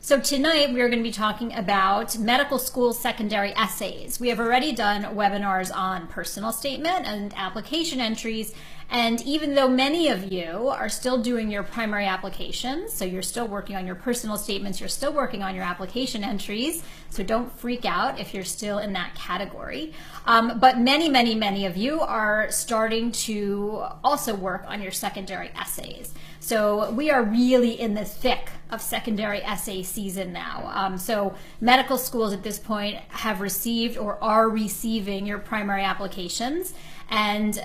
So tonight we are going to be talking about medical school secondary essays. We have already done webinars on personal statement and application entries, and even though many of you are still doing your primary applications, so you're still working on your personal statements, you're still working on your application entries, so don't freak out if you're still in that category. But many of you are starting to also work on your secondary essays. So we are really in the thick of secondary essay season now. So medical schools at this point have received or are receiving your primary applications. And,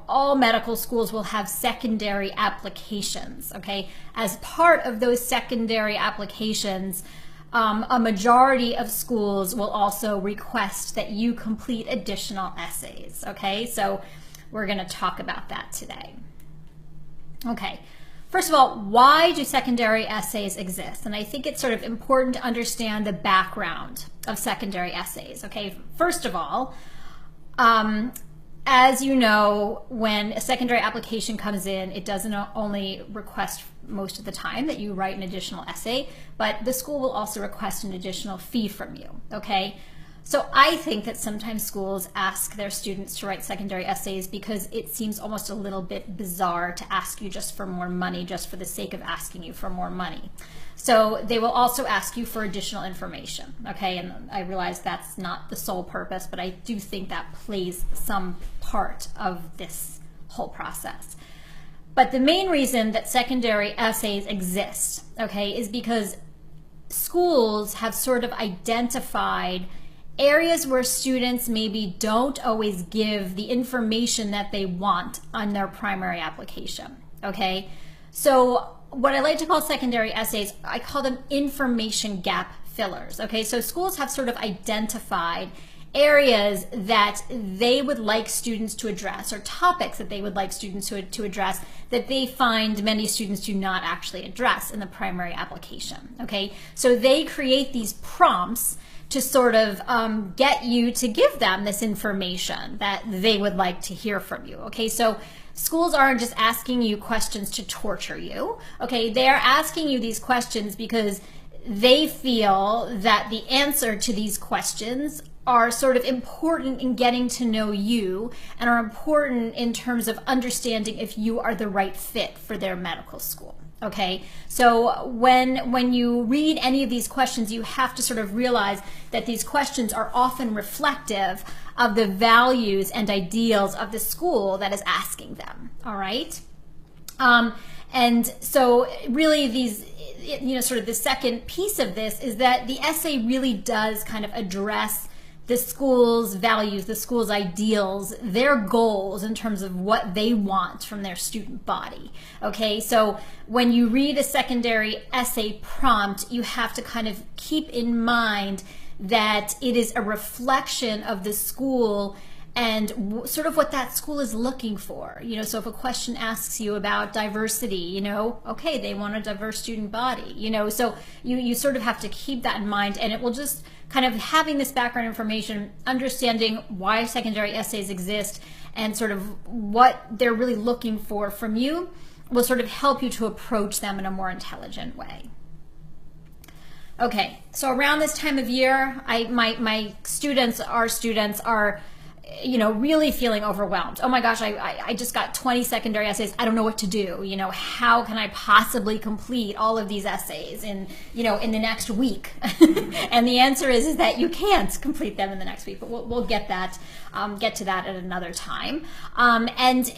all medical schools will have secondary applications, okay? As part of those secondary applications, a majority of schools will also request that you complete additional essays, okay? So we're gonna talk about that today. Okay, first of all, why do secondary essays exist? And I think it's sort of important to understand the background of secondary essays, okay? First of all, as you know, when a secondary application comes in, it doesn't only request most of the time that you write an additional essay, but the school will also request an additional fee from you, okay? So I think that sometimes schools ask their students to write secondary essays because it seems almost a little bit bizarre to ask you just for more money, just for the sake of asking you for more money. So they will also ask you for additional information, okay? And I realize that's not the sole purpose, but I do think that plays some part of this whole process. But the main reason that secondary essays exist, okay, is because schools have sort of identified areas where students maybe don't always give the information that they want on their primary application, okay? So what I like to call secondary essays, I call them information gap fillers, okay? So schools have sort of identified areas that they would like students to address, or topics that they would like students to address that they find many students do not actually address in the primary application, okay? So they create these prompts to sort of get you to give them this information that they would like to hear from you, okay? So schools aren't just asking you questions to torture you, okay? They are asking you these questions because they feel that the answer to these questions are sort of important in getting to know you and are important in terms of understanding if you are the right fit for their medical school. Okay, so when you read any of these questions, you have to sort of realize that these questions are often reflective of the values and ideals of the school that is asking them, all right? And so really these, sort of the second piece of this is that the essay really does kind of address the school's values, the school's ideals, their goals in terms of what they want from their student body, okay? So when you read a secondary essay prompt, you have to kind of keep in mind that it is a reflection of the school and sort of what that school is looking for. So if a question asks you about diversity, okay, they want a diverse student body, so you sort of have to keep that in mind, and it will just kind of having this background information, understanding why secondary essays exist and sort of what they're really looking for from you will sort of help you to approach them in a more intelligent way. Okay, so around this time of year, my students are really feeling overwhelmed. Oh my gosh, I just got 20 secondary essays. I don't know what to do. How can I possibly complete all of these essays in the next week? And the answer is that you can't complete them in the next week, but we'll get to that at another time. And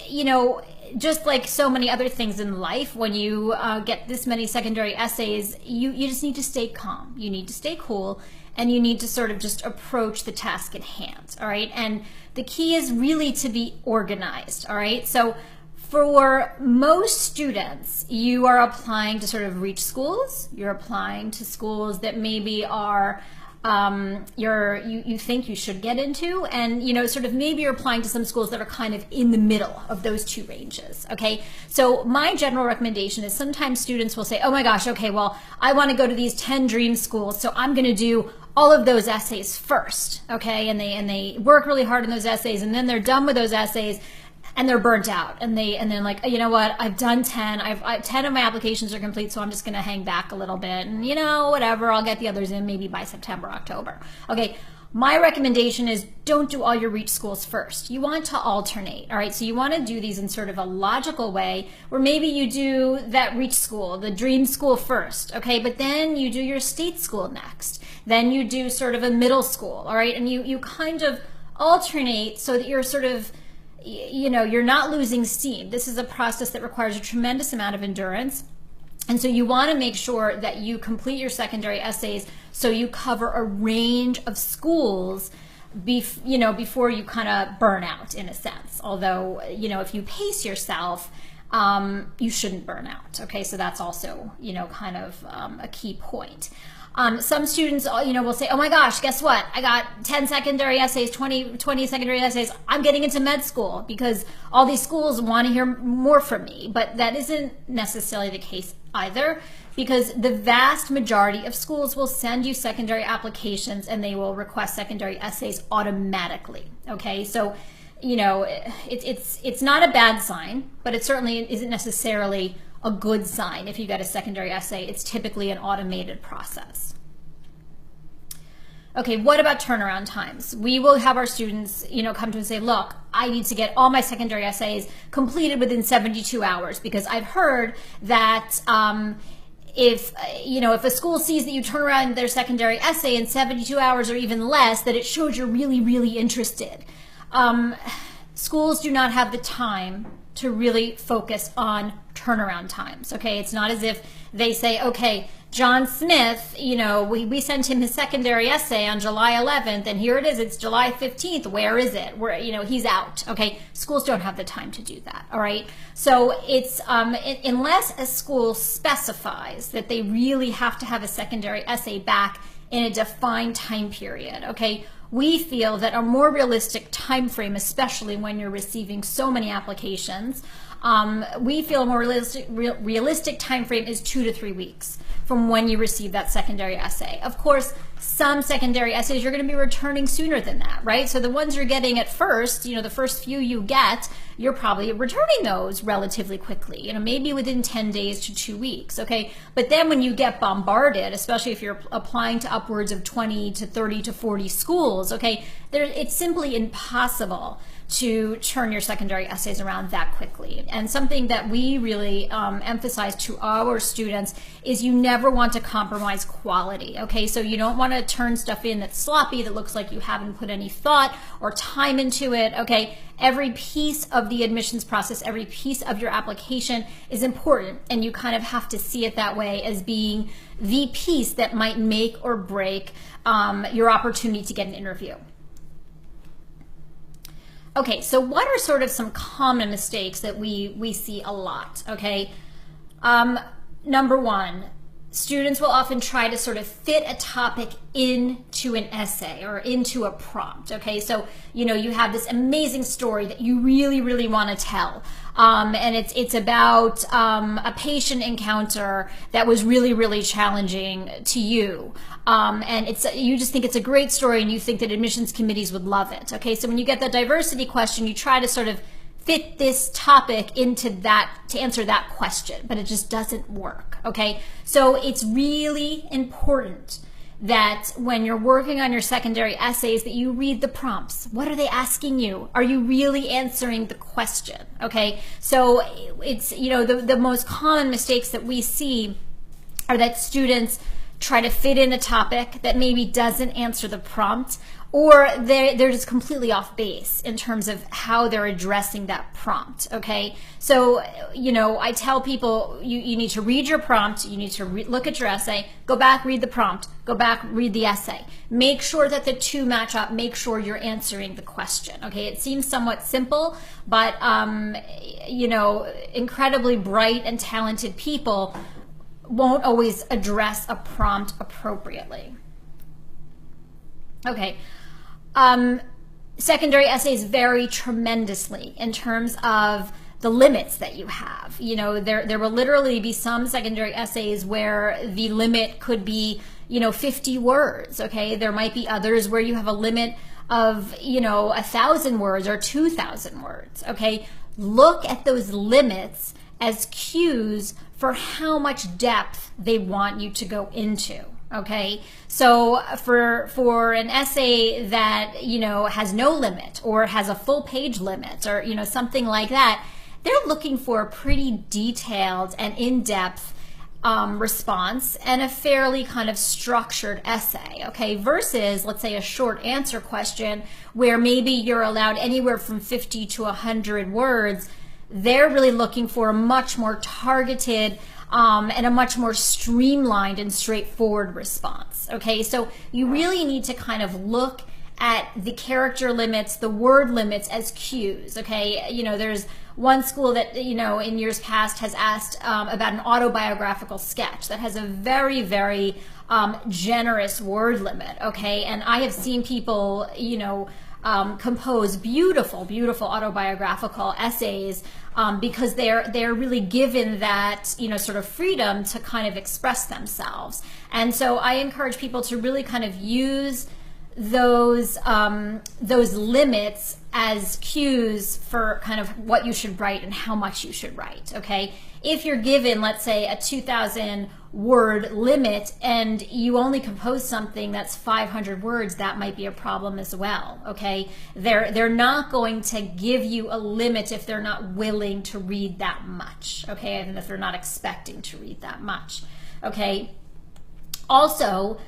just like so many other things in life, when you get this many secondary essays, you just need to stay calm. You need to stay cool, and you need to sort of just approach the task at hand, all right? And the key is really to be organized, all right? So for most students, you are applying to sort of reach schools. You're applying to schools that maybe are you think you should get into, and sort of maybe you're applying to some schools that are kind of in the middle of those two ranges, okay? So my general recommendation is sometimes students will say, oh my gosh, okay, well, I want to go to these 10 dream schools, so I'm going to do all of those essays first, okay? And they work really hard on those essays, and then they're done with those essays, and they're burnt out, and then like, you know what, I've done 10, I've 10 of my applications are complete, so I'm just going to hang back a little bit, and whatever, I'll get the others in maybe by September, October. Okay. My recommendation is don't do all your reach schools first. You want to alternate, all right? So you want to do these in sort of a logical way where maybe you do that reach school, the dream school first, okay? But then you do your state school next. Then you do sort of a middle school, all right? And you kind of alternate so that you're sort of, you're not losing steam. This is a process that requires a tremendous amount of endurance. And so you want to make sure that you complete your secondary essays so you cover a range of schools before you kind of burn out, in a sense. Although, if you pace yourself, you shouldn't burn out. Okay, so that's also, kind of a key point. Some students, will say, oh my gosh, guess what? I got 10 secondary essays, 20 secondary essays. I'm getting into med school because all these schools want to hear more from me. But that isn't necessarily the case either, because the vast majority of schools will send you secondary applications and they will request secondary essays automatically. Okay, so it's not a bad sign, but it certainly isn't necessarily a good sign. If you get a secondary essay, it's typically an automated process. Okay, what about turnaround times? We will have our students, come to us and say, look, I need to get all my secondary essays completed within 72 hours because I've heard that if a school sees that you turn around their secondary essay in 72 hours or even less, that it shows you're really, really interested. Schools do not have the time to really focus on turnaround times. Okay, it's not as if they say, okay, John Smith, we sent him his secondary essay on July 11th, and here it is, it's July 15th, where is it? He's out. Okay, schools don't have the time to do that, all right? So it's, unless a school specifies that they really have to have a secondary essay back in a defined time period, okay, we feel that a more realistic time frame, especially when you're receiving so many applications, we feel a more realistic time frame is 2 to 3 weeks from when you receive that secondary essay. Of course, some secondary essays you're going to be returning sooner than that, right? So the ones you're getting at first, the first few you get, you're probably returning those relatively quickly, maybe within 10 days to 2 weeks, okay? But then when you get bombarded, especially if you're applying to upwards of 20 to 30 to 40 schools, okay, it's simply impossible to turn your secondary essays around that quickly. And something that we really emphasize to our students is you never want to compromise quality, okay? So you don't want to turn stuff in that's sloppy, that looks like you haven't put any thought or time into it, okay? Every piece of the admissions process, every piece of your application is important, and you kind of have to see it that way as being the piece that might make or break your opportunity to get an interview. Okay, so what are sort of some common mistakes that we see a lot, okay? Number one, students will often try to sort of fit a topic into an essay or into a prompt, okay? So, you have this amazing story that you really, really want to tell. And it's about a patient encounter that was really, really challenging to you. And you just think it's a great story and you think that admissions committees would love it, okay? So when you get the diversity question, you try to sort of fit this topic into that, to answer that question, but it just doesn't work, okay? So it's really important that when you're working on your secondary essays that you read the prompts. What are they asking you? Are you really answering the question, okay? So it's, the most common mistakes that we see are that students try to fit in a topic that maybe doesn't answer the prompt, or they're just completely off base in terms of how they're addressing that prompt, okay? So, I tell people you need to read your prompt, you need to look at your essay, go back, read the prompt, go back, read the essay. Make sure that the two match up, make sure you're answering the question, okay? It seems somewhat simple, but, incredibly bright and talented people won't always address a prompt appropriately. Okay. Secondary essays vary tremendously in terms of the limits that you have. There will literally be some secondary essays where the limit could be, 50 words, okay? There might be others where you have a limit of, 1,000 words or 2,000 words, okay? look at those limits as cues for how much depth they want you to go into. Okay, so for an essay that, you know, has no limit or has a full page limit or, you know, something like that, they're looking for a pretty detailed and in-depth response and a fairly kind of structured essay, okay, versus, let's say, a short answer question where maybe you're allowed anywhere from 50 to 100 words. They're really looking for a much more targeted and a much more streamlined and straightforward response, okay? So you really need to kind of look at the character limits, the word limits as cues, okay? You know, there's one school that, you know, in years past has asked about an autobiographical sketch that has a very, very generous word limit, okay? And I have seen people, you know, compose beautiful, beautiful autobiographical essays because they're really given that, you know, sort of freedom to kind of express themselves. And so I encourage people to really kind of use those limits as cues for kind of what you should write and how much you should write, okay? If you're given, let's say, a 2,000 word limit and you only compose something that's 500 words, that might be a problem as well, okay? They're not going to give you a limit if they're not willing to read that much, okay? And if they're not expecting to read that much, okay? Also,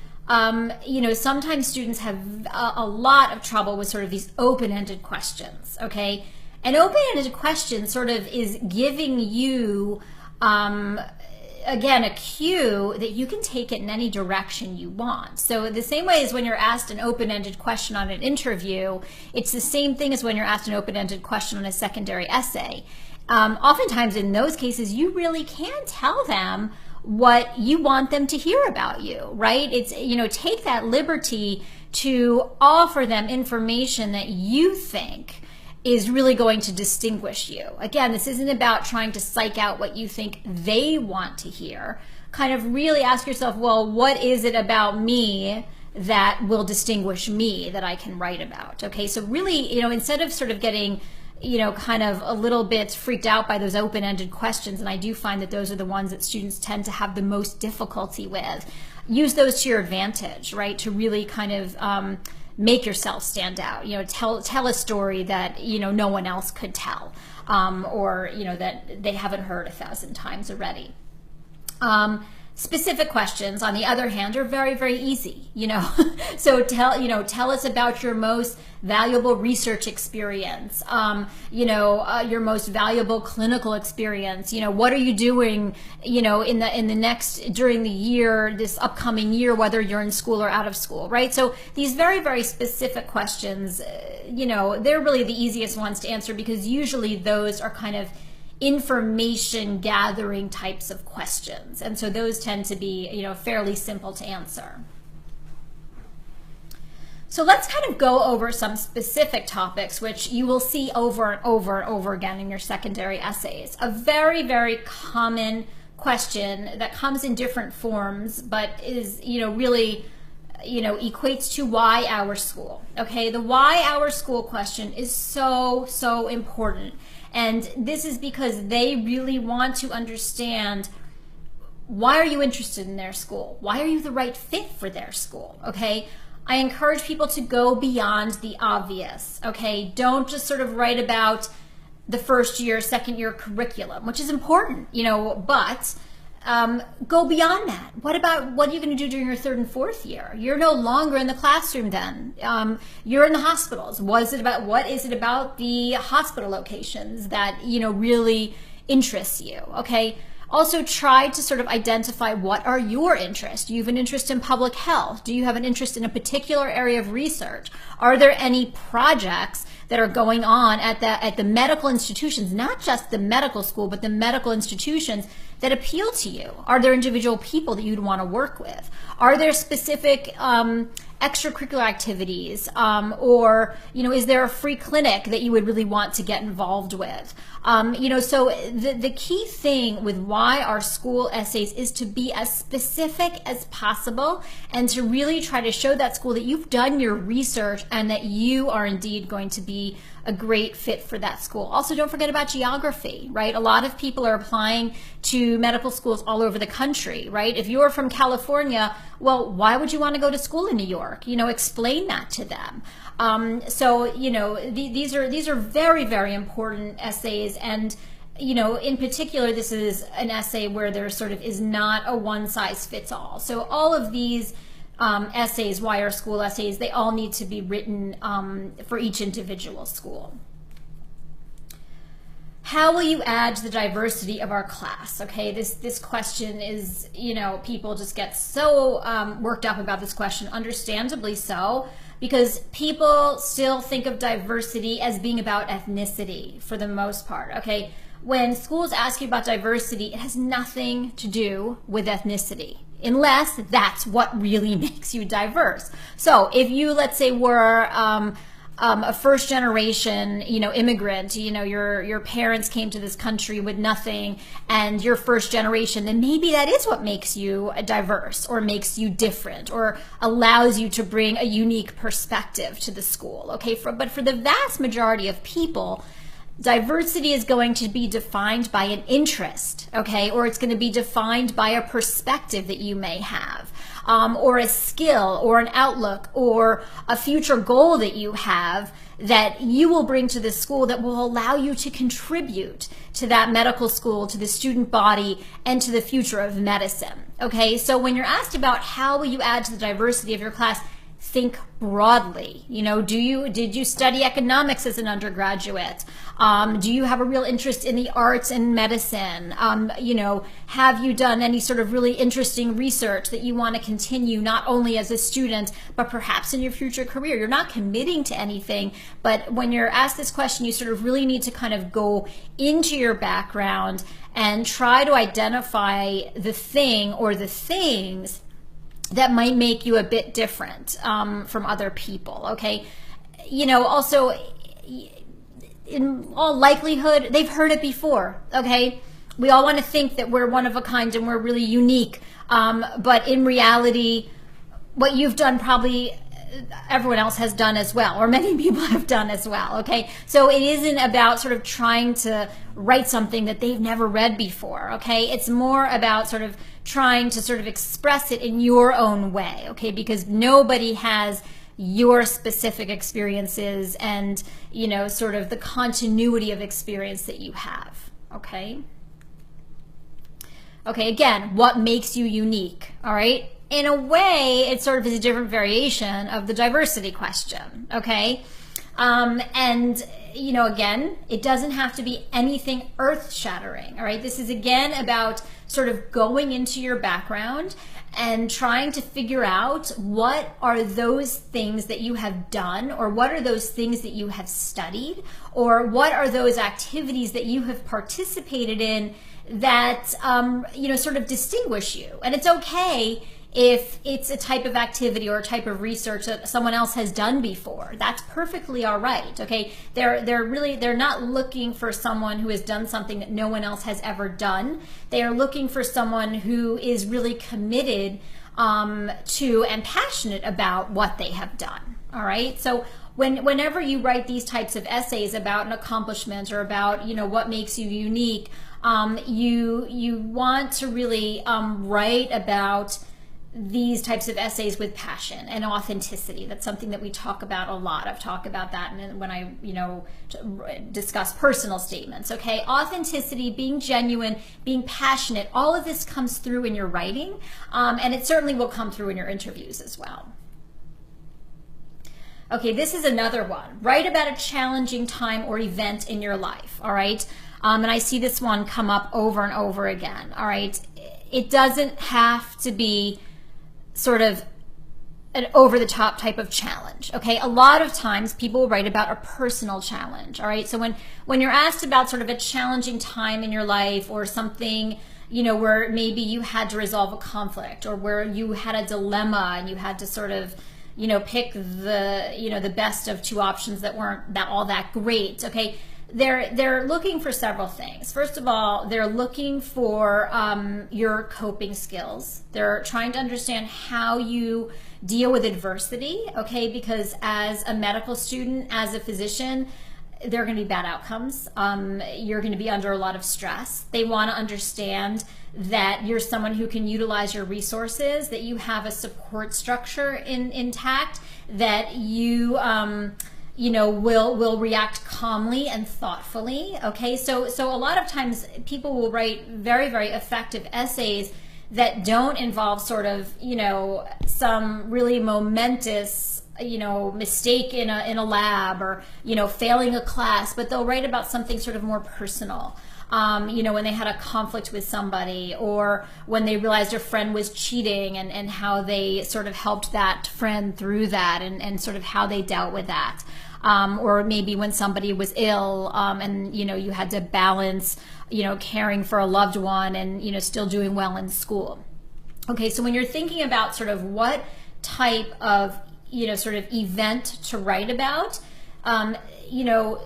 you know, sometimes students have a lot of trouble with sort of these open-ended questions, okay? An open-ended question sort of is giving you, again, a cue that you can take it in any direction you want. So the same way as when you're asked an open-ended question on an interview, it's the same thing as when you're asked an open-ended question on a secondary essay. Oftentimes in those cases, you really can tell them what you want them to hear about you, right? It's, you know, take that liberty to offer them information that you think is really going to distinguish you. Again, this isn't about trying to psych out what you think they want to hear. Kind of really ask yourself, well, what is it about me that will distinguish me that I can write about? Okay, so really, you know, instead of sort of getting, you know, kind of a little bit freaked out by those open-ended questions, and I do find that those are the ones that students tend to have the most difficulty with, use those to your advantage, right? To really kind of make yourself stand out, you know, tell a story that, you know, no one else could tell, or, you know, that they haven't heard 1,000 times already. Specific questions, on the other hand, are very, very easy, you know. So tell us about your most valuable research experience, you know, your most valuable clinical experience. You know, what are you doing, you know, during the year, this upcoming year, whether you're in school or out of school, right? So these very, very specific questions, you know, they're really the easiest ones to answer because usually those are kind of information gathering types of questions, and so those tend to be, you know, fairly simple to answer. So let's kind of go over some specific topics which you will see over and over and over again in your secondary essays. A very, very common question that comes in different forms but is, you know, really, you know, equates to why our school. Okay, the why our school question is so important. And this is because they really want to understand, why are you interested in their school? Why are you the right fit for their school? Okay, I encourage people to go beyond the obvious. Okay, don't just sort of write about the first year, second year curriculum, which is important, you know, but go beyond that. What are you going to do during your third and fourth year? You're no longer in the classroom then. You're in the hospitals. What is it about the hospital locations that, you know, really interests you? Okay. Also try to sort of identify what are your interests. Do you have an interest in public health? Do you have an interest in a particular area of research? Are there any projects that are going on at the medical institutions, not just the medical school, but the medical institutions that appeal to you? Are there individual people that you'd want to work with? Are there specific extracurricular activities, or, is there a free clinic that you would really want to get involved with? So the key thing with why our school essays is to be as specific as possible and to really try to show that school that you've done your research and that you are indeed going to be a great fit for that school. Also, don't forget about geography, right? A lot of people are applying to medical schools all over the country, right? If you're from California, well, why would you want to go to school in New York? Explain that to them. These are very, very important essays. And, in particular, this is an essay where there sort of is not a one size fits all. So all of these essays, why are school essays, they all need to be written for each individual school. How will you add to the diversity of our class? Okay, this question is, people just get so worked up about this question, understandably so, because people still think of diversity as being about ethnicity for the most part, okay? When schools ask you about diversity, it has nothing to do with ethnicity, unless that's what really makes you diverse. So if you, let's say, were a first generation, immigrant, your parents came to this country with nothing and you're first generation, then maybe that is what makes you diverse or makes you different or allows you to bring a unique perspective to the school. Okay, but for the vast majority of people, diversity is going to be defined by an interest, okay, or it's going to be defined by a perspective that you may have, or a skill or an outlook or a future goal that you have that you will bring to the school that will allow you to contribute to that medical school, to the student body, and to the future of medicine. Okay, so when you're asked about how will you add to the diversity of your class, think broadly. Did you study economics as an undergraduate? Do you have a real interest in the arts and medicine? Have you done any sort of really interesting research that you want to continue not only as a student, but perhaps in your future career? You're not committing to anything, but when you're asked this question, you sort of really need to kind of go into your background and try to identify the thing or the things that might make you a bit different from other people, okay? Also, in all likelihood, they've heard it before, okay? We all want to think that we're one of a kind and we're really unique, but in reality, what you've done probably everyone else has done as well, or many people have done as well, okay? So it isn't about sort of trying to write something that they've never read before, okay? It's more about sort of trying to sort of express it in your own way, okay? Because nobody has your specific experiences and, sort of the continuity of experience that you have, okay? Okay, again, what makes you unique, all right? In a way, it sort of is a different variation of the diversity question, okay? Again, it doesn't have to be anything earth-shattering, all right? This is, again, about sort of going into your background and trying to figure out what are those things that you have done, or what are those things that you have studied, or what are those activities that you have participated in that, sort of distinguish you. And it's okay if it's a type of activity or a type of research that someone else has done before. That's perfectly all right, okay? They're not looking for someone who has done something that no one else has ever done. They are looking for someone who is really committed to and passionate about what they have done, all right? So whenever you write these types of essays about an accomplishment or about, what makes you unique, you want to really write about these types of essays with passion and authenticity. That's something that we talk about a lot. I've talked about that when I, discuss personal statements, okay? Authenticity, being genuine, being passionate, all of this comes through in your writing, and it certainly will come through in your interviews as well. Okay, this is another one. Write about a challenging time or event in your life, all right? And I see this one come up over and over again, all right? It doesn't have to be sort of an over-the-top type of challenge, okay? A lot of times people will write about a personal challenge, all right? So when you're asked about sort of a challenging time in your life or something, where maybe you had to resolve a conflict or where you had a dilemma and you had to sort of, pick the best of two options that weren't all that great. Okay, they're looking for several things. First of all, they're looking for your coping skills. They're trying to understand how you deal with adversity. Okay, because as a medical student, as a physician, there are going to be bad outcomes. You're going to be under a lot of stress. They want to understand that you're someone who can utilize your resources, that you have a support structure intact, that you will react calmly and thoughtfully. Okay, so a lot of times people will write very, very effective essays that don't involve sort of some really momentous mistake in a lab, or failing a class, but they'll write about something sort of more personal. When they had a conflict with somebody, or when they realized a friend was cheating, and how they sort of helped that friend through that, and sort of how they dealt with that. Or maybe when somebody was ill, and you had to balance caring for a loved one and still doing well in school. Okay, so when you're thinking about sort of what type of sort of event to write about,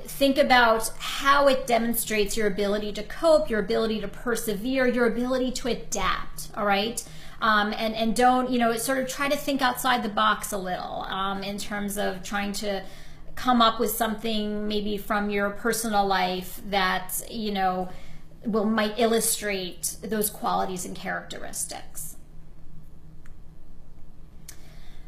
think about how it demonstrates your ability to cope, your ability to persevere, your ability to adapt. All right. And don't, sort of try to think outside the box a little, in terms of trying to come up with something maybe from your personal life that, might illustrate those qualities and characteristics.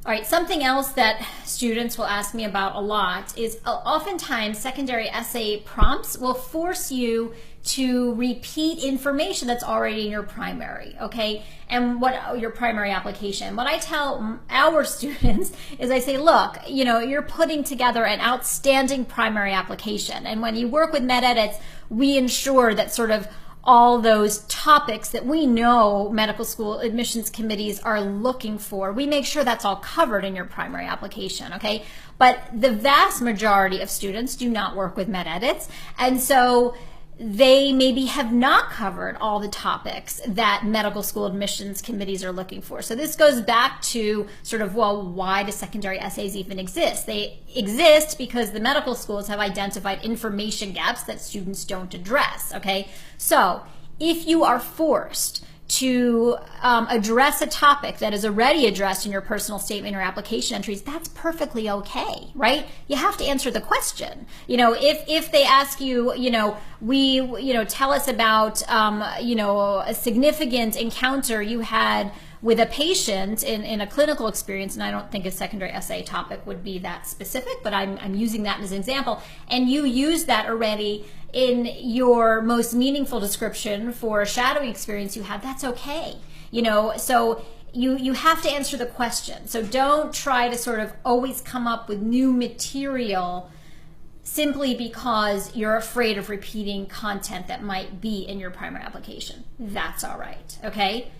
All right, something else that students will ask me about a lot is oftentimes secondary essay prompts will force you to repeat information that's already in your primary, okay? And what your primary application. What I tell our students is I say, look, you're putting together an outstanding primary application. And when you work with MedEdits, we ensure that sort of all those topics that we know medical school admissions committees are looking for, we make sure that's all covered in your primary application, okay? But the vast majority of students do not work with MedEdits, and so they maybe have not covered all the topics that medical school admissions committees are looking for. So this goes back to sort of, well, why do secondary essays even exist? They exist because the medical schools have identified information gaps that students don't address, okay? So if you are forced to address a topic that is already addressed in your personal statement or application entries, that's perfectly okay, right? You have to answer the question. If they ask you, tell us about, a significant encounter you had with a patient in a clinical experience, and I don't think a secondary essay topic would be that specific, but I'm using that as an example, and you use that already in your most meaningful description for a shadowing experience you had, that's okay. So you have to answer the question. So don't try to sort of always come up with new material simply because you're afraid of repeating content that might be in your primary application. That's all right, okay?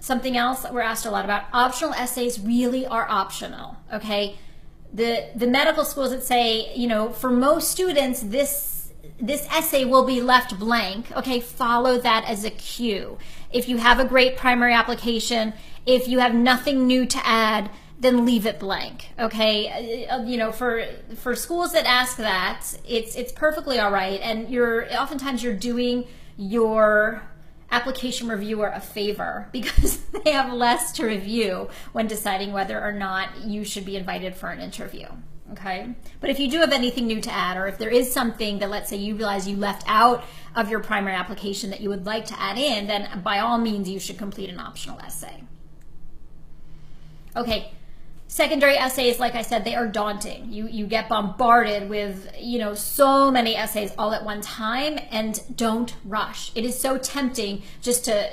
Something else that we're asked a lot about, optional essays really are optional, okay? The medical schools that say, for most students, this essay will be left blank, okay, follow that as a cue. If you have a great primary application, if you have nothing new to add, then leave it blank, okay? For schools that ask that, it's perfectly all right, and oftentimes you're doing your application reviewer a favor because they have less to review when deciding whether or not you should be invited for an interview. Okay, but if you do have anything new to add, or if there is something that, let's say, you realize you left out of your primary application that you would like to add in, then by all means you should complete an optional essay. Okay, secondary essays, like I said, they are daunting. You get bombarded with, so many essays all at one time, and don't rush. It is so tempting just to,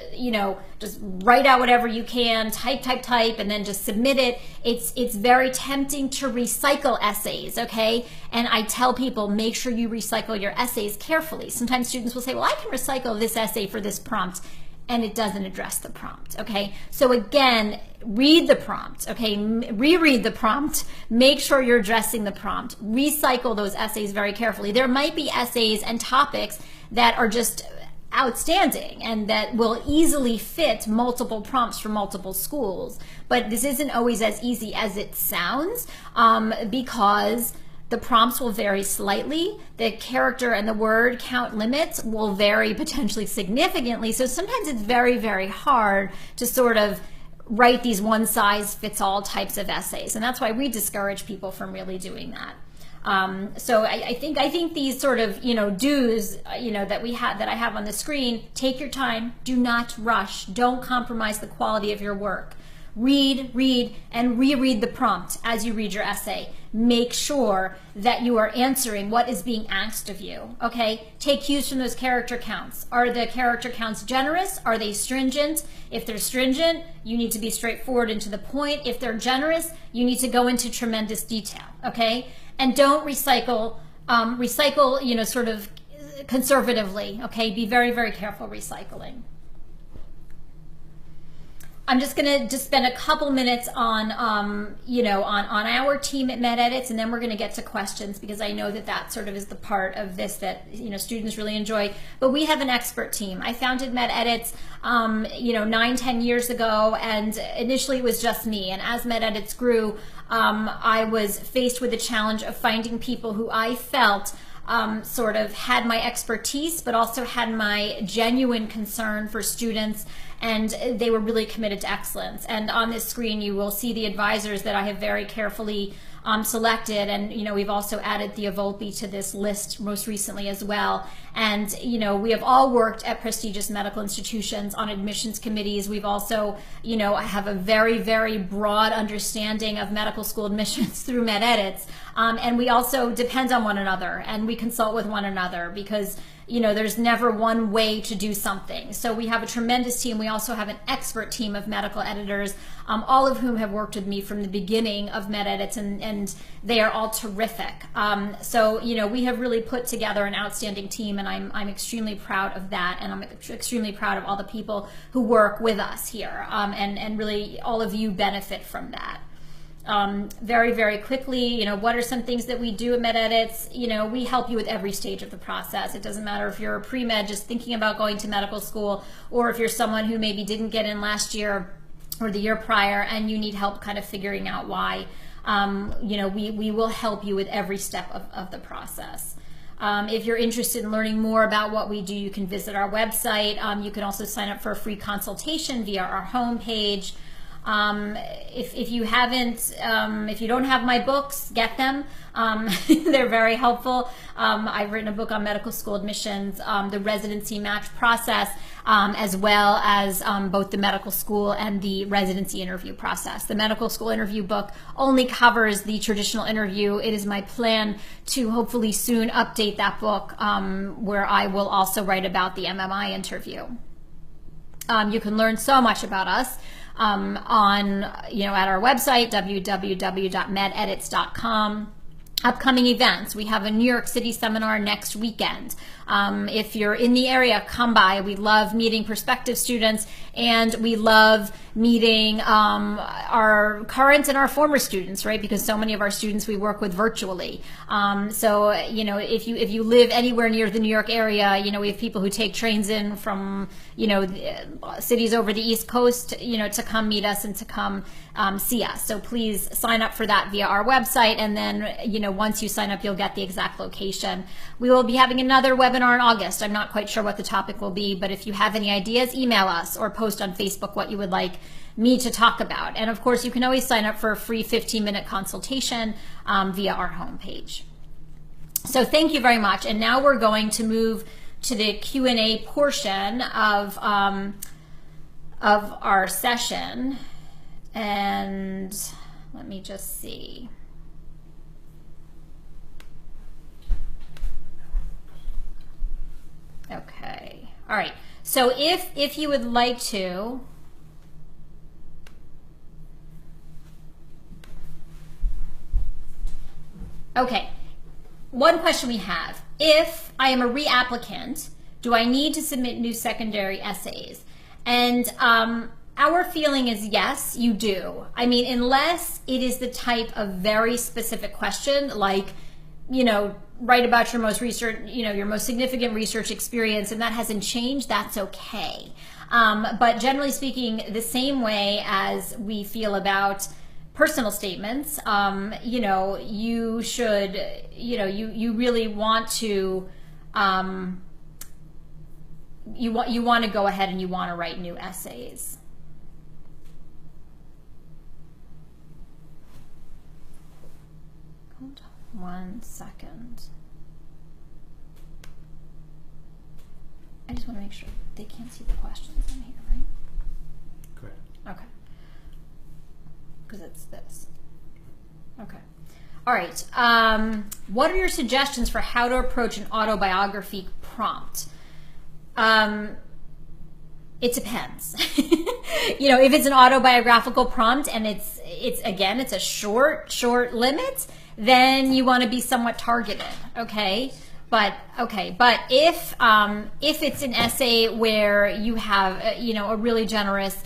just write out whatever you can, type, and then just submit it. It's very tempting to recycle essays, okay? And I tell people, make sure you recycle your essays carefully. Sometimes students will say, well, I can recycle this essay for this prompt, and it doesn't address the prompt, okay? So again, read the prompt, okay? Reread the prompt, make sure you're addressing the prompt, recycle those essays very carefully. There might be essays and topics that are just outstanding and that will easily fit multiple prompts from multiple schools. But this isn't always as easy as it sounds, because the prompts will vary slightly. The character and the word count limits will vary potentially significantly. So sometimes it's very, very hard to sort of write these one-size-fits-all types of essays. And that's why we discourage people from really doing that. So I think these sort of, do's, that I have on the screen: take your time, do not rush, don't compromise the quality of your work. Read, and reread the prompt as you read your essay. Make sure that you are answering what is being asked of you, okay? Take cues from those character counts. Are the character counts generous? Are they stringent? If they're stringent, you need to be straightforward and to the point. If they're generous, you need to go into tremendous detail, okay? And don't recycle, sort of conservatively, okay? Be very, very careful recycling. I'm just going to spend a couple minutes on, on our team at MedEdits, and then we're going to get to questions, because I know that sort of is the part of this that, students really enjoy. But we have an expert team. I founded MedEdits, 9-10 years ago, and initially it was just me. And as MedEdits grew, I was faced with the challenge of finding people who I felt sort of had my expertise, but also had my genuine concern for students, and they were really committed to excellence. And on this screen, you will see the advisors that I have very carefully selected, and we've also added the Volpe to this list most recently as well. And we have all worked at prestigious medical institutions on admissions committees. We've also have a very, very broad understanding of medical school admissions through MedEdits, and we also depend on one another, and we consult with one another, because there's never one way to do something. So we have a tremendous team. We also have an expert team of medical editors, all of whom have worked with me from the beginning of MedEdits, and they are all terrific. So we have really put together an outstanding team, and I'm extremely proud of that, and I'm extremely proud of all the people who work with us here, and really all of you benefit from that. Very, very quickly, what are some things that we do at MedEdits? We help you with every stage of the process. It doesn't matter if you're a pre-med just thinking about going to medical school, or if you're someone who maybe didn't get in last year or the year prior and you need help kind of figuring out why. We will help you with every step of the process. If you're interested in learning more about what we do, you can visit our website. You can also sign up for a free consultation via our homepage. If you haven't, if you don't have my books, get them. They're very helpful. I've written a book on medical school admissions, the residency match process, as well as both the medical school and the residency interview process. The medical school interview book only covers the traditional interview. It is my plan to hopefully soon update that book, where I will also write about the MMI interview. You can learn so much about us at our website, www.mededits.com. Upcoming events. We have a New York City seminar next weekend. If you're in the area, come by. We love meeting prospective students, and we love meeting our current and our former students, right? Because so many of our students we work with virtually. So if you live anywhere near the New York area, we have people who take trains in from cities over the East Coast, to come meet us and to come see us. So please sign up for that via our website, and then once you sign up, you'll get the exact location. We will be having another webinar in August. I'm not quite sure what the topic will be, but if you have any ideas, email us or post on Facebook what you would like me to talk about. And of course, you can always sign up for a free 15-minute consultation via our homepage. So thank you very much. And now we're going to move to the Q&A portion of our session. And let me just see. Okay. All right. So if you would like to, okay. One question we have: if I am a reapplicant, do I need to submit new secondary essays? And our feeling is yes, you do. I mean, unless it is the type of very specific question like, write about your most your most significant research experience, and that hasn't changed, that's okay. But generally speaking, the same way as we feel about personal statements, you should, you really want to, you want to go ahead and you want to write new essays. Hold on 1 second. I just want to make sure they can't see the questions in here, right? Correct. Okay. Because it's this. Okay. All right. What are your suggestions for how to approach an autobiography prompt? It depends. If it's an autobiographical prompt and it's a short limit, then you want to be somewhat targeted. Okay. But if it's an essay where you have a really generous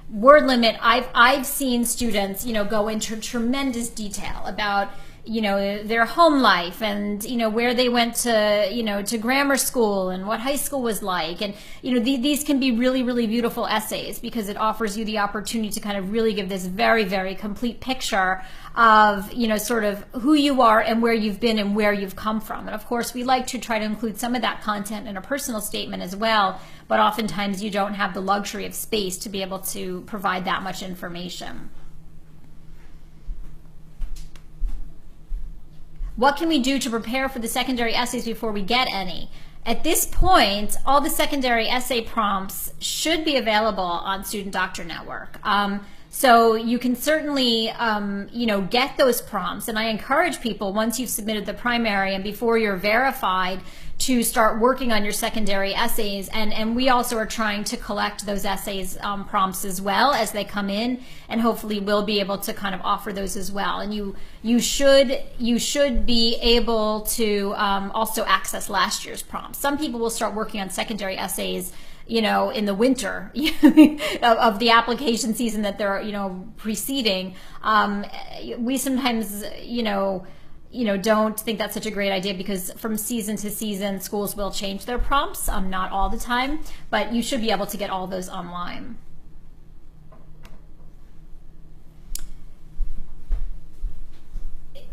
word limit, I've seen students go into tremendous detail about their home life and where they went to grammar school and what high school was like, and these can be really, really beautiful essays because it offers you the opportunity to kind of really give this very, very complete picture of sort of who you are and where you've been and where you've come from. And of course we like to try to include some of that content in a personal statement as well, but oftentimes you don't have the luxury of space to be able to provide that much information. What can we do to prepare for the secondary essays before we get any? At this point, all the secondary essay prompts should be available on Student Doctor Network. So you can certainly, get those prompts. And I encourage people, once you've submitted the primary and before you're verified, to start working on your secondary essays. And we also are trying to collect those essays prompts as well as they come in, and hopefully we'll be able to kind of offer those as well. And you should be able to also access last year's prompts. Some people will start working on secondary essays in the winter of the application season that they're, preceding. We sometimes, don't think that's such a great idea because from season to season, schools will change their prompts, not all the time, but you should be able to get all those online.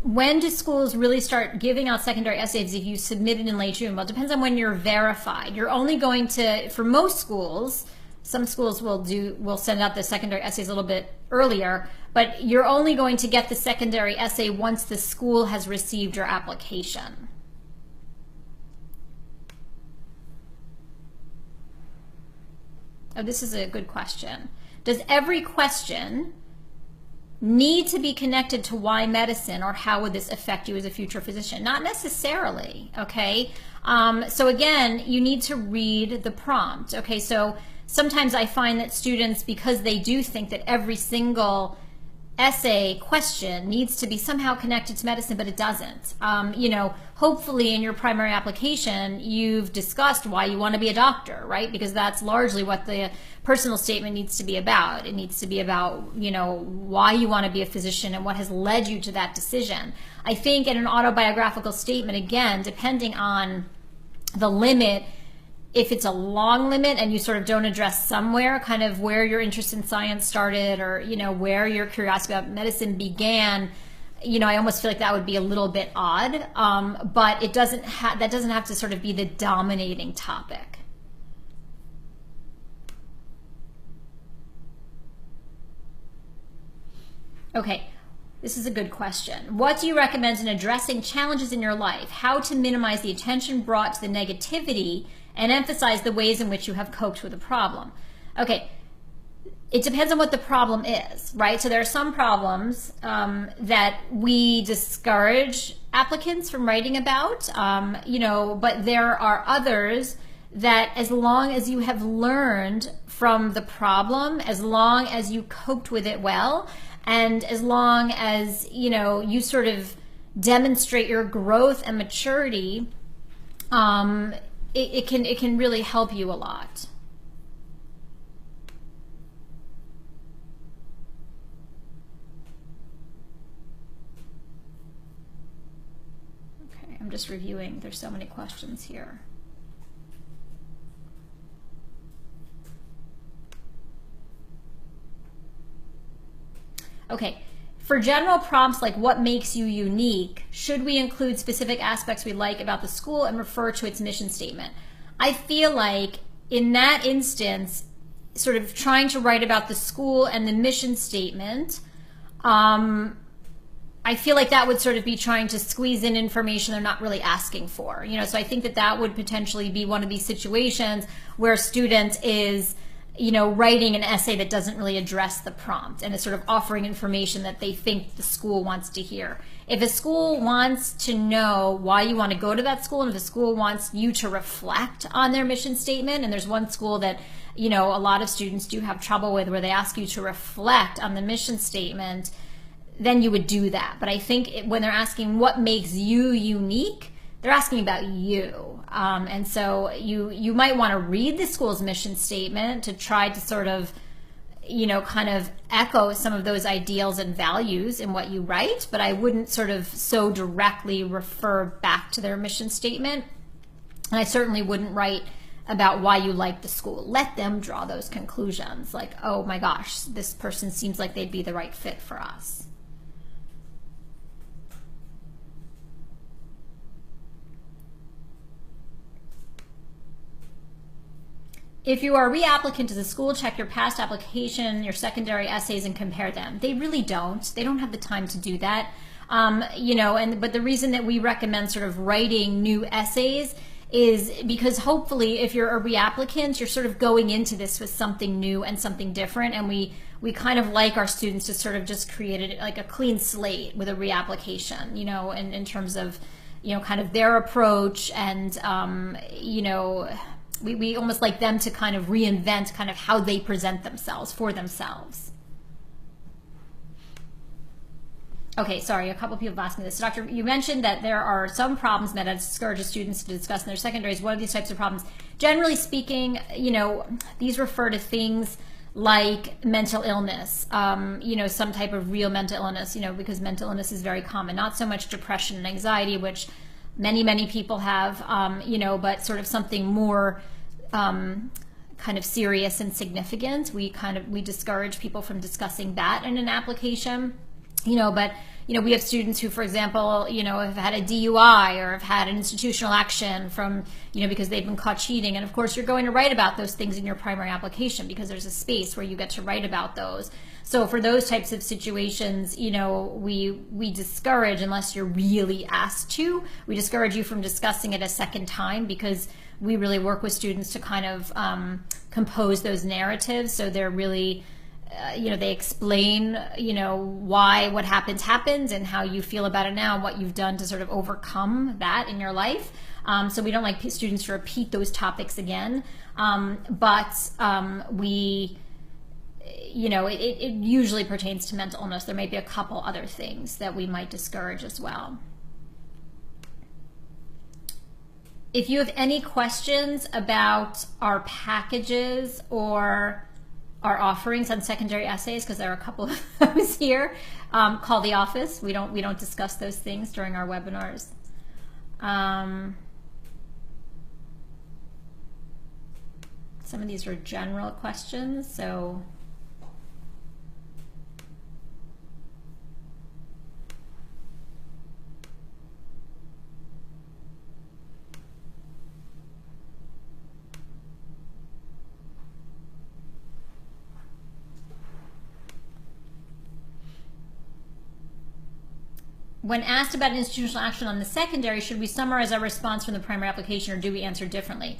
When do schools really start giving out secondary essays if you submitted in late June? Well, it depends on when you're verified. You're only going to, for most schools, some schools will send out the secondary essays a little bit earlier, but you're only going to get the secondary essay once the school has received your application. Oh, this is a good question. Does every question need to be connected to why medicine, or how would this affect you as a future physician? Not necessarily, okay? So again, you need to read the prompt, okay? So sometimes I find that students, because they do think that every single essay question needs to be somehow connected to medicine, but it doesn't. Hopefully in your primary application, you've discussed why you want to be a doctor, right? Because that's largely what the personal statement needs to be about. It needs to be about, why you want to be a physician and what has led you to that decision. I think in an autobiographical statement, again, depending on the limit, if it's a long limit and you sort of don't address somewhere kind of where your interest in science started, or where your curiosity about medicine began, I almost feel like that would be a little bit odd. But it doesn't that doesn't have to sort of be the dominating topic. Okay, this is a good question. What do you recommend in addressing challenges in your life? How to minimize the attention brought to the negativity and emphasize the ways in which you have coped with the problem? Okay, it depends on what the problem is, right? So there are some problems that we discourage applicants from writing about, but there are others that, as long as you have learned from the problem, as long as you coped with it well, and as long as you sort of demonstrate your growth and maturity, it can really help you a lot. Okay. I'm just reviewing. There's so many questions here. Okay, for general prompts like what makes you unique, should we include specific aspects we like about the school and refer to its mission statement? I feel like in that instance, sort of trying to write about the school and the mission statement, I feel like that would sort of be trying to squeeze in information they're not really asking for. You know, so I think that that would potentially be one of these situations where a student is, you know, writing an essay that doesn't really address the prompt and is sort of offering information that they think the school wants to hear. If a school wants to know why you want to go to that school, and if the school wants you to reflect on their mission statement, and there's one school that, you know, a lot of students do have trouble with where they ask you to reflect on the mission statement, then you would do that. But I think when they're asking what makes you unique, they're asking about you. And so you might want to read the school's mission statement to try to sort of, you know, kind of echo some of those ideals and values in what you write, but I wouldn't sort of so directly refer back to their mission statement. And I certainly wouldn't write about why you like the school. Let them draw those conclusions, like, oh my gosh, this person seems like they'd be the right fit for us. If you are a reapplicant to the school, check your past application, your secondary essays, and compare them. They really don't. They don't have the time to do that. You know, but the reason that we recommend sort of writing new essays is because hopefully if you're a reapplicant, you're sort of going into this with something new and something different. And we kind of like our students to sort of just create it like a clean slate with a reapplication, you know, in terms of, you know, kind of their approach and, you know, we almost like them to kind of reinvent kind of how they present themselves for themselves. Okay, sorry, a couple of people have asked me this. So, Doctor, you mentioned that there are some problems MedEdits discourages students to discuss in their secondaries. What are these types of problems? Generally speaking, you know, these refer to things like mental illness, you know, some type of real mental illness, you know, because mental illness is very common, not so much depression and anxiety, which many people have, you know, but sort of something more kind of serious and significant. We discourage people from discussing that in an application, you know, but, you know, we have students who, for example, you know, have had a DUI or have had an institutional action from, you know, because they've been caught cheating. And of course, you're going to write about those things in your primary application because there's a space where you get to write about those. So for those types of situations, you know, we discourage, unless you're really asked to, we discourage you from discussing it a second time because we really work with students to kind of compose those narratives. So they're really, you know, they explain, you know, why what happens and how you feel about it now and what you've done to sort of overcome that in your life. So we don't like students to repeat those topics again. But we, you know, it usually pertains to mental illness. There may be a couple other things that we might discourage as well. If you have any questions about our packages or our offerings on secondary essays, because there are a couple of those here, call the office. We don't discuss those things during our webinars. Some of these are general questions, so when asked about institutional action on the secondary, should we summarize our response from the primary application or do we answer differently?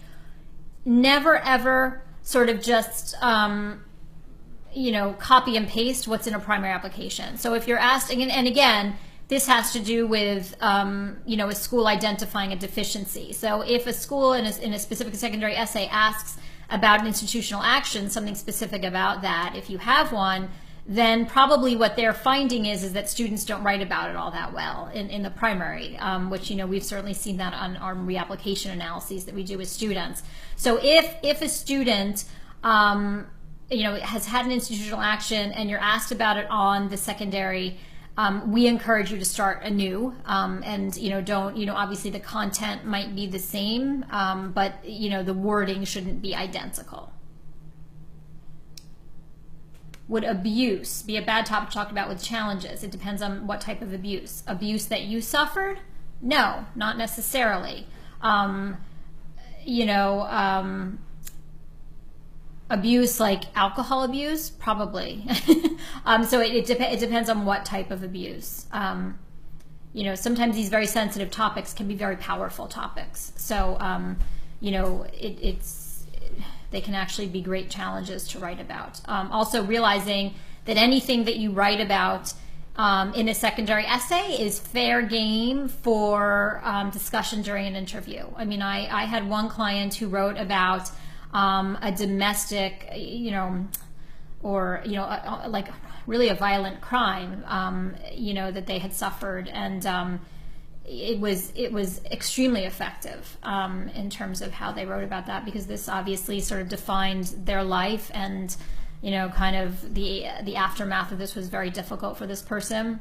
Never ever sort of just, you know, copy and paste what's in a primary application. So if you're asked, and again, this has to do with, you know, a school identifying a deficiency. So if a school in a specific secondary essay asks about an institutional action, something specific about that, if you have one, then probably what they're finding is that students don't write about it all that well in the primary, which, you know, we've certainly seen that on our reapplication analyses that we do with students. So if a student, you know, has had an institutional action and you're asked about it on the secondary we encourage you to start anew, and don't, obviously the content might be the same, but the wording shouldn't be identical. Would abuse be a bad topic to talk about with challenges? It depends on what type of abuse. Abuse that you suffered? No, not necessarily. Abuse like alcohol abuse? Probably. So it depends on what type of abuse. Sometimes these very sensitive topics can be very powerful topics. So, they can actually be great challenges to write about. Also realizing that anything that you write about in a secondary essay is fair game for discussion during an interview. I mean, I had one client who wrote about a domestic, like really a violent crime, that they had suffered, and it was extremely effective in terms of how they wrote about that, because this obviously sort of defined their life, and kind of the aftermath of this was very difficult for this person,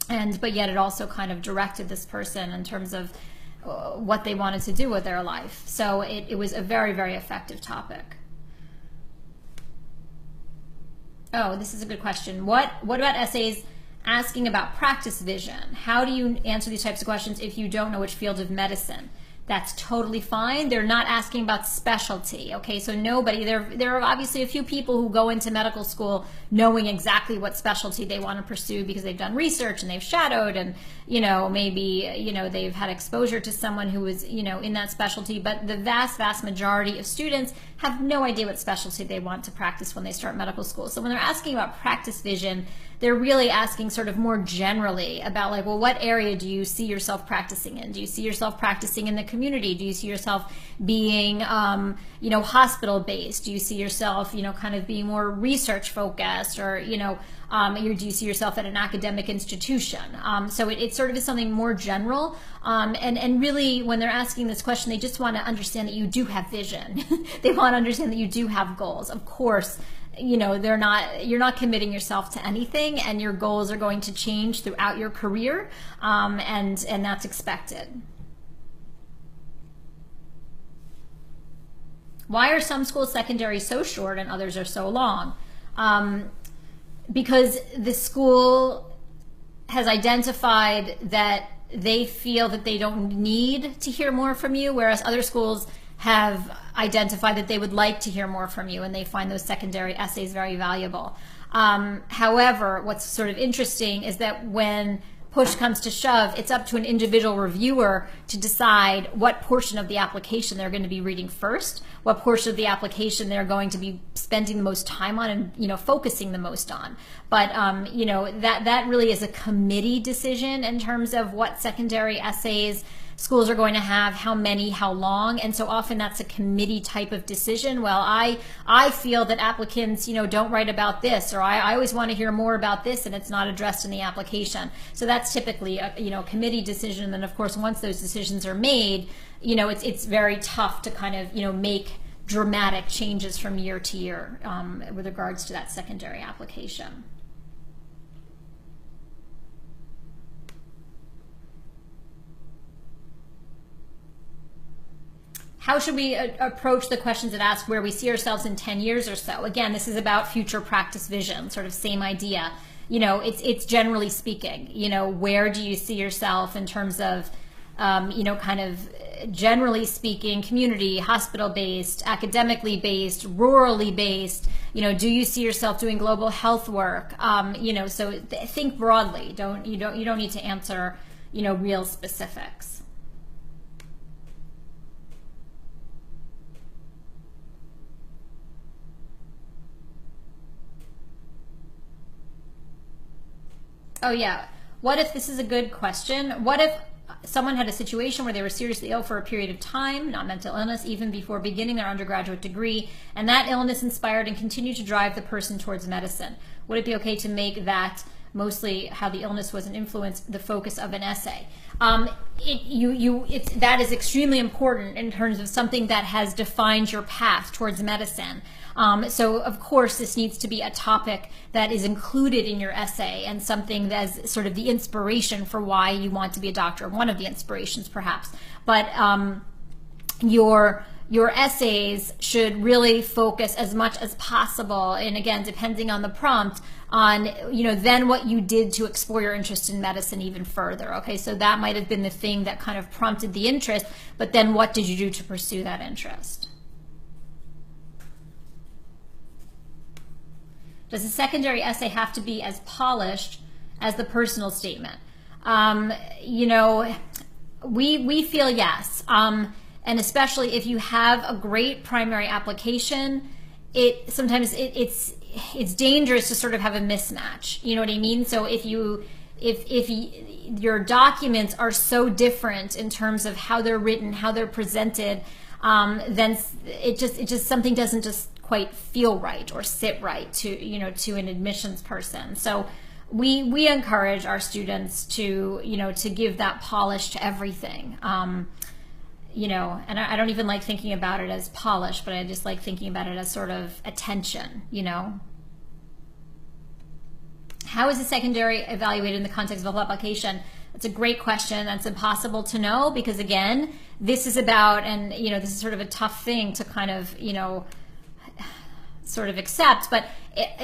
but yet it also kind of directed this person in terms of what they wanted to do with their life. So it was a very, very effective topic. Oh, this is a good question. What about essays asking about practice vision? How do you answer these types of questions if you don't know which field of medicine? That's totally fine. They're not asking about specialty. Okay, so nobody, there are obviously a few people who go into medical school knowing exactly what specialty they want to pursue because they've done research and they've shadowed, and maybe they've had exposure to someone who was in that specialty. But the vast majority of students have no idea what specialty they want to practice when they start medical school. So when they're asking about practice vision, they're really asking sort of more generally about, like, well, what area do you see yourself practicing in? Do you see yourself practicing in the community? Do you see yourself being, hospital based? Do you see yourself, kind of being more research focused, or, do you see yourself at an academic institution? So it sort of is something more general. And really, when they're asking this question, they just want to understand that you do have vision. They want to understand that you do have goals. Of course, you're not committing yourself to anything, and your goals are going to change throughout your career, and that's expected. Why are some schools' secondaries so short and others are so long? Because the school has identified that they feel that they don't need to hear more from you, whereas other schools have identified that they would like to hear more from you, and they find those secondary essays very valuable. However, what's sort of interesting is that when push comes to shove, it's up to an individual reviewer to decide what portion of the application they're going to be reading first, what portion of the application they're going to be spending the most time on and focusing the most on. But that really is a committee decision in terms of what secondary essays schools are going to have, how many, how long, and so often that's a committee type of decision. Well, I feel that applicants, don't write about this, or I always want to hear more about this, and it's not addressed in the application. So that's typically a committee decision. And then of course, once those decisions are made, it's very tough to kind of make dramatic changes from year to year with regards to that secondary application. How should we approach the questions that ask where we see ourselves in 10 years or so? Again, this is about future practice vision, sort of same idea. It's generally speaking, where do you see yourself in terms of, kind of generally speaking, community, hospital-based, academically based, rurally based, do you see yourself doing global health work? So think broadly. You don't need to answer, real specifics. Oh yeah, what if, this is a good question, what if someone had a situation where they were seriously ill for a period of time, not mental illness, even before beginning their undergraduate degree, and that illness inspired and continued to drive the person towards medicine? Would it be okay to make that mostly how the illness was an influence the focus of an essay? That is extremely important in terms of something that has defined your path towards medicine. So of course this needs to be a topic that is included in your essay and something that's sort of the inspiration for why you want to be a doctor, one of the inspirations perhaps. But your essays should really focus as much as possible, and again, depending on the prompt, on then what you did to explore your interest in medicine even further. Okay, so that might have been the thing that kind of prompted the interest, but then what did you do to pursue that interest? Does a secondary essay have to be as polished as the personal statement? We feel yes. And especially if you have a great primary application, sometimes it's dangerous to sort of have a mismatch. You know what I mean? So if your documents are so different in terms of how they're written, how they're presented, then it just something doesn't just quite feel right or sit right to an admissions person. So we encourage our students to give that polish to everything. And I don't even like thinking about it as polish, but I just like thinking about it as sort of attention, How is a secondary evaluated in the context of a whole application? That's a great question. That's impossible to know because, again, this is about, and, this is sort of a tough thing to kind of, sort of accept, but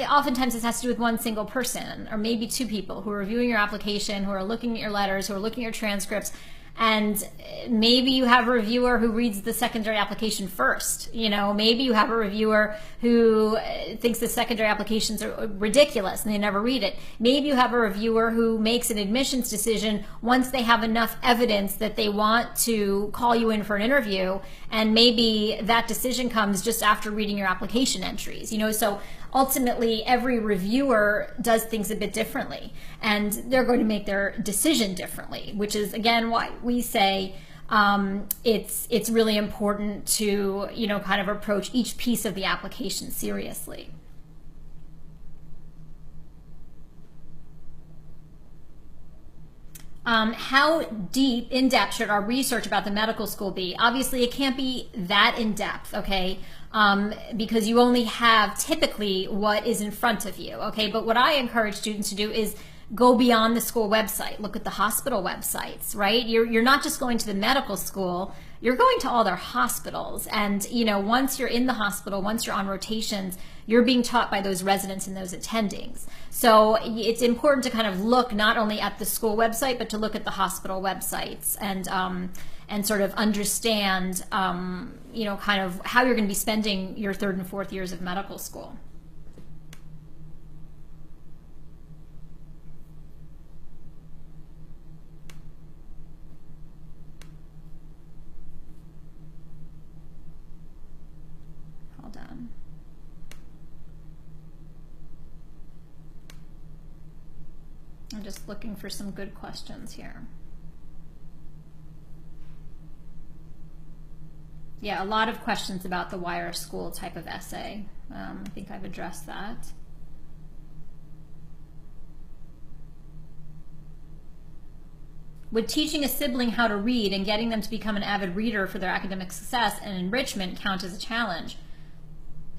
oftentimes this has to do with one single person or maybe two people who are reviewing your application, who are looking at your letters, who are looking at your transcripts. And maybe you have a reviewer who reads the secondary application first. Maybe you have a reviewer who thinks the secondary applications are ridiculous and they never read it. Maybe you have a reviewer who makes an admissions decision once they have enough evidence that they want to call you in for an interview, and maybe that decision comes just after reading your application entries. So ultimately every reviewer does things a bit differently and they're going to make their decision differently, which is again why we say it's really important to kind of approach each piece of the application seriously. How deep, in-depth should our research about the medical school be? Obviously, it can't be that in-depth, okay? Because you only have typically what is in front of you, okay? But what I encourage students to do is go beyond the school website. Look at the hospital websites, right? You're not just going to the medical school, you're going to all their hospitals. And, once you're in the hospital, once you're on rotations, you're being taught by those residents and those attendings. So it's important to kind of look not only at the school website, but to look at the hospital websites and sort of understand, kind of how you're going to be spending your third and fourth years of medical school. Hold on. I'm just looking for some good questions here. Yeah, a lot of questions about the wire school type of essay. I think I've addressed that. Would teaching a sibling how to read and getting them to become an avid reader for their academic success and enrichment count as a challenge?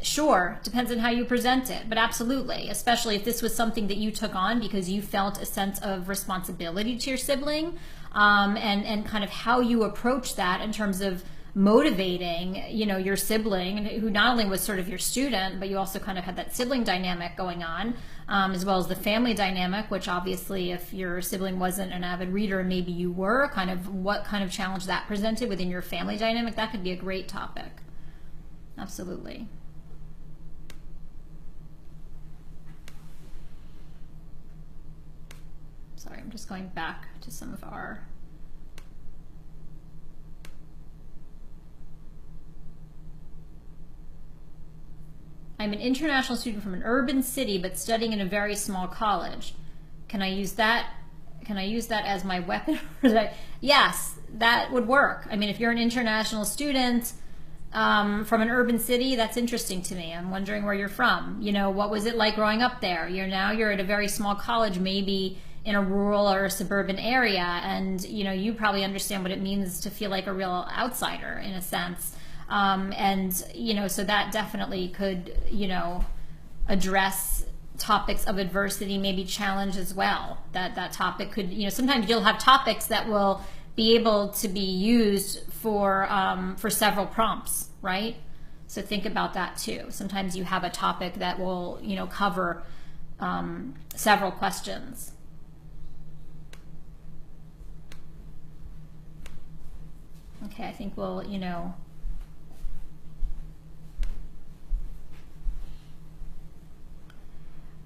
Sure, depends on how you present it, but absolutely, especially if this was something that you took on because you felt a sense of responsibility to your sibling, and kind of how you approach that in terms of motivating, your sibling, who not only was sort of your student, but you also kind of had that sibling dynamic going on, as well as the family dynamic, which obviously if your sibling wasn't an avid reader and maybe you were, kind of what kind of challenge that presented within your family dynamic, that could be a great topic. Absolutely. Sorry, I'm just going back to some of our I'm an international student from an urban city but studying in a very small college. Can I use that? Can I use that as my weapon? Yes, that would work. I mean, if you're an international student from an urban city, that's interesting to me. I'm wondering where you're from. What was it like growing up there? You're at a very small college, maybe in a rural or a suburban area, and you probably understand what it means to feel like a real outsider in a sense. And, you know, so that definitely could, you know, address topics of adversity, maybe challenge as well. That topic could, you know, sometimes you'll have topics that will be able to be used for several prompts, right? So think about that too. Sometimes you have a topic that will, you know, cover several questions. Okay, I think we'll, you know,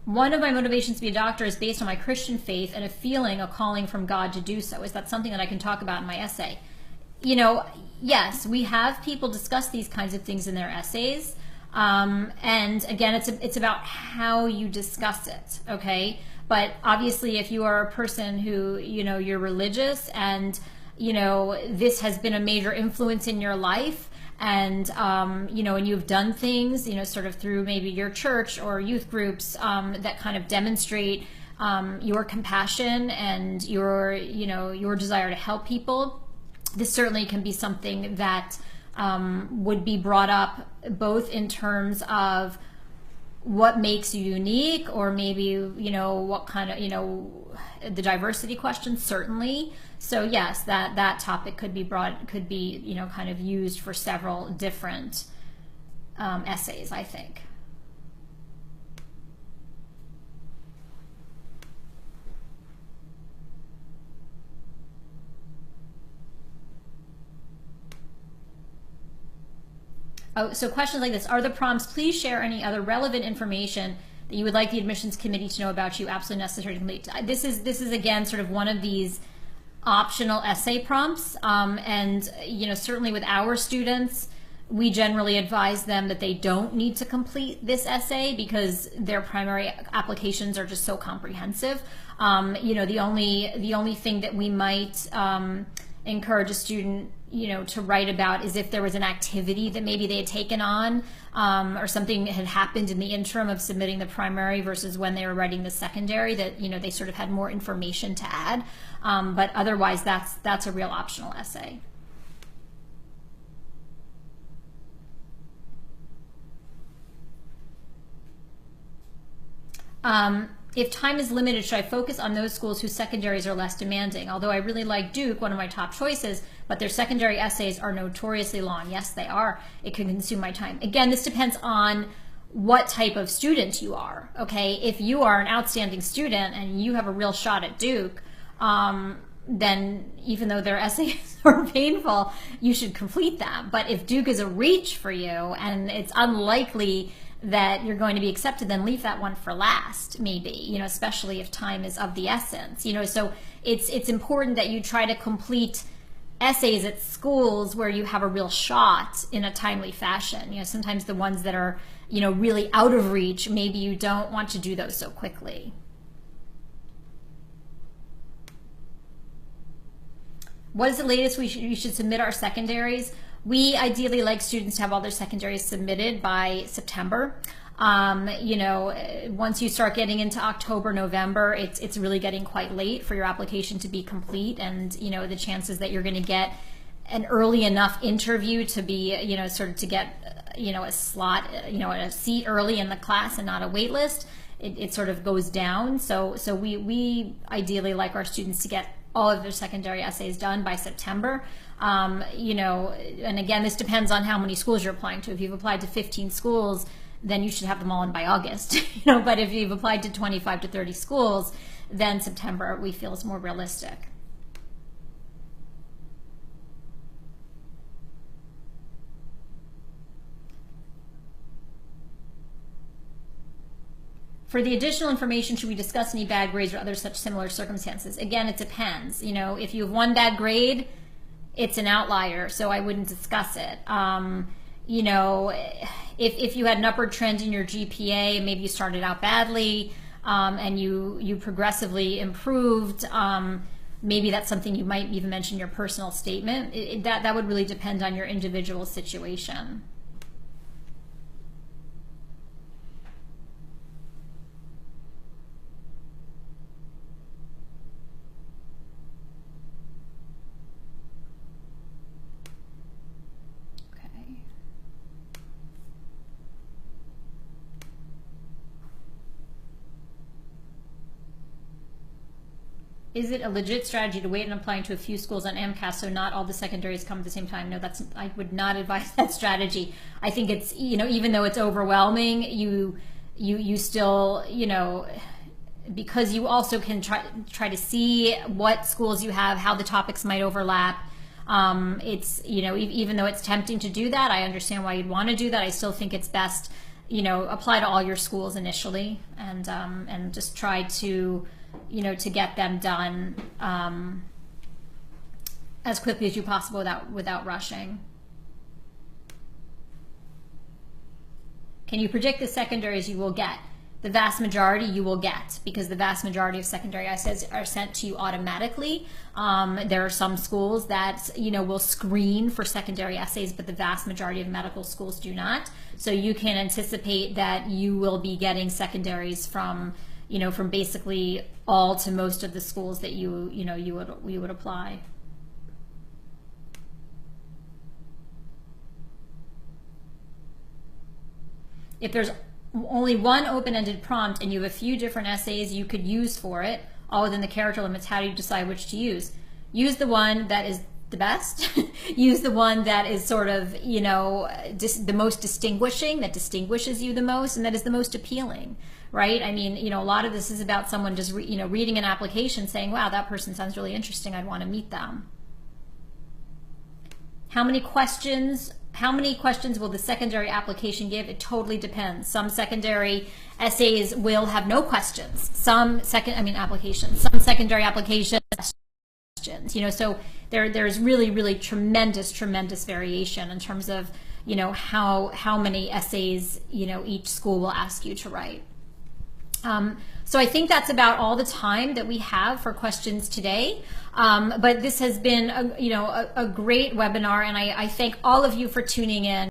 one of my motivations to be a doctor is based on my Christian faith and a feeling, a calling from God to do so. Is that something that I can talk about in my essay? You know, yes, we have people discuss these kinds of things in their essays. And again, it's about how you discuss it, okay? But obviously, if you are a person who, you know, you're religious and, you know, this has been a major influence in your life, and you know, and you've done things, you know, sort of through maybe your church or youth groups that kind of demonstrate your compassion and your, you know, your desire to help people. This certainly can be something that would be brought up both in terms of what makes you unique, or maybe, you know, what kind of, you know, the diversity question, certainly. So yes, that topic could be you know, kind of used for several different essays, I think. Oh, so questions like this: are the prompts, please share any other relevant information that you would like the admissions committee to know about you, absolutely necessary to complete. This is again sort of one of these optional essay prompts, and you know, certainly with our students, we generally advise them that they don't need to complete this essay because their primary applications are just so comprehensive. You know, the only thing that we might encourage a student, you know, to write about is if there was an activity that maybe they had taken on, or something had happened in the interim of submitting the primary versus when they were writing the secondary, that, you know, they sort of had more information to add. But otherwise, that's a real optional essay. If time is limited, should I focus on those schools whose secondaries are less demanding? Although I really like Duke, one of my top choices, but their secondary essays are notoriously long. Yes, they are. It can consume my time. Again, this depends on what type of student you are, okay? If you are an outstanding student and you have a real shot at Duke, then even though their essays are painful, you should complete them. But if Duke is a reach for you and it's unlikely that you're going to be accepted, then leave that one for last, maybe, you know, especially if time is of the essence, you know. So it's important that you try to complete essays at schools where you have a real shot in a timely fashion. You know, sometimes the ones that are, you know, really out of reach, maybe you don't want to do those so quickly. What is the latest we should submit our secondaries? We ideally like students to have all their secondaries submitted by September. You know, once you start getting into October, November, it's really getting quite late for your application to be complete, and, you know, the chances that you're going to get an early enough interview to be, you know, sort of to get, you know, a slot, you know, a seat early in the class and not a wait list, it sort of goes down. So we ideally like our students to get all of their secondary essays done by September. You know, and again, this depends on how many schools you're applying to. If you've applied to 15 schools, then you should have them all in by August. You know, but if you've applied to 25 to 30 schools, then September we feel is more realistic. For the additional information, should we discuss any bad grades or other such similar circumstances? Again, it depends. You know, if you have one bad grade, it's an outlier, so I wouldn't discuss it. You know, if you had an upward trend in your GPA, maybe you started out badly, and you progressively improved, maybe that's something you might even mention in your personal statement. That would really depend on your individual situation. Is it a legit strategy to wait on applying to a few schools on MCAS so not all the secondaries come at the same time? No, I would not advise that strategy. I think it's, even though it's overwhelming, you still, because you also can try to see what schools you have, how the topics might overlap. It's, even though it's tempting to do that, I understand why you'd want to do that. I still think it's best, apply to all your schools initially and just try to, to get them done as quickly as you possible without rushing. Can you predict the secondaries you will get? The vast majority you will get, because the vast majority of secondary essays are sent to you automatically. There are some schools that will screen for secondary essays, but the vast majority of medical schools do not. So you can anticipate that you will be getting secondaries from from basically all to most of the schools that you would apply. If there's only one open-ended prompt and you have a few different essays you could use for it, all within the character limits, how do you decide which to use? Use the one that is the best. Use the one that is sort of, the most distinguishing, that distinguishes you the most, and that is the most appealing, right? I mean, a lot of this is about someone just, reading an application saying, wow, that person sounds really interesting. I'd want to meet them. How many questions will the secondary application give? It totally depends. Some secondary essays will have no questions. Some secondary applications questions. So there's really tremendous variation in terms of how many essays each school will ask you to write. So I think that's about all the time that we have for questions today. But this has been a great webinar, and I thank all of you for tuning in.